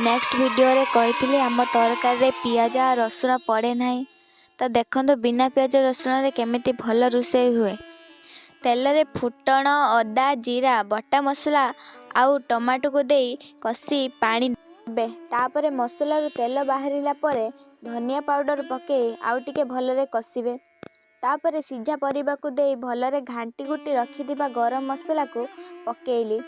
Next video रे कही आम तरकारी रे पियाज आ रसुण पड़े नहीं तो देखो बिना पियाज रसुण रे केमिति भल रोषे हुए। तेल रे फुटण अदा जीरा बटा मसला आउ टमाटो को दे कसी पानी देबे। तापरे मसला रो तेल बाहरिला परे धनिया पाउडर पके आउ टिके भलरे कसिबे। तापरे सिझा परिबा को दे भलरे घांटी गुटी रखिथिबा गरम मसला को पकेइली।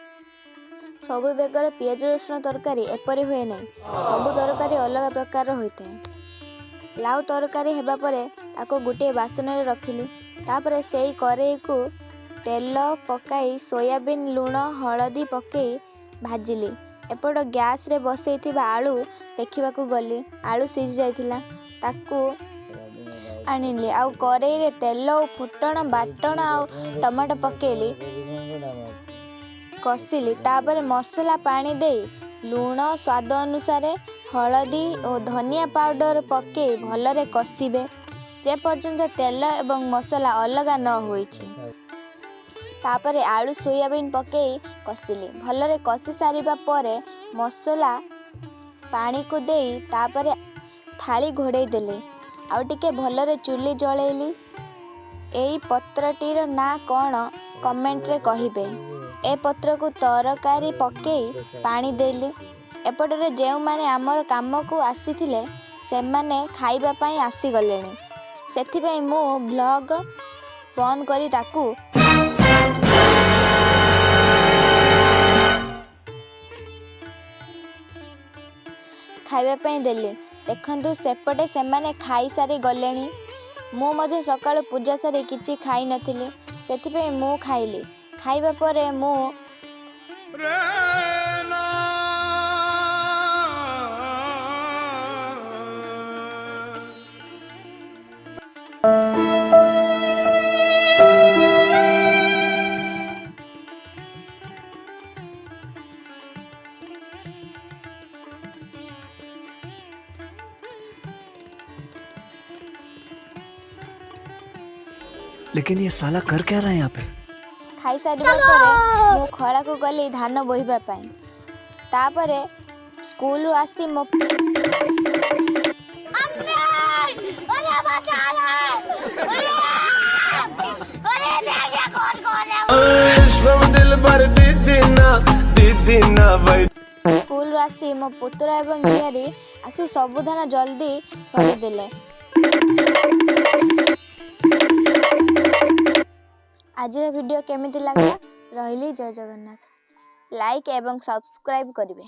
सबु बेगर पियाज रसुण तरकारी एपरी हुए नहीं, सबु तरकारी अलग प्रकार होता है। लाउ तरकारी हेबा परे ताको गोटे बासन रे रखिली। तापरे सेई करेई को तेल पकाई सोयाबीन लूण हलदी पकई भाजिली। एपट गैस रे बसैथिबा आलू देखिबा को गली, आलू सिझ जाइथिला ताकू आनिली। आउ करेई रे तेल फुटण बाटण आउ टमाटो पकेइली कसिली। तापर मसला पानी दे लूण स्वाद अनुसार हलदी और धनिया पाउडर पके भलरे कसिबे जे पर्यंत तेल एवं मसला अलग न होइछि। तापरे आलू सोयाबीन पके कसिली। भलरे कसी सारिबा परे मसला पानी को दे तापरे थाली घोड़े देले आउ टिके भलरे चुली जळैली। एई पत्रटीर ना कौन कमेंट रे कहिबे। ए पत्र को तरकारी पकई पानी देली। एपटरे जेउ माने आमर काम को आसीथिले से माने खाइबा पई आसी गलेनी। सेथिपई मु ब्लॉग बंद करी ताकू खाइबा पई देली। देखंतु सेपटे से माने खाई सारी गलेनी। मु मध्ये सकाळ पूजा सारी किछि खाई नथिले, सेथिपई मु खाइली। खाइबा परे मु लेकिन ये साला कर क्या रहा है यहाँ पे? खाई सारिबा परे मु खळा को गली धान बोहिबा पई। तापरे स्कूल रु आसी मो स्कूल रु आसी मो पुत्र एवं झियारी आसी सबु धान जल्दी सरी देले। आज वीडियो केमिति लागला रहिली। जय जगन्नाथ। लाइक एवं सब्सक्राइब करिवे।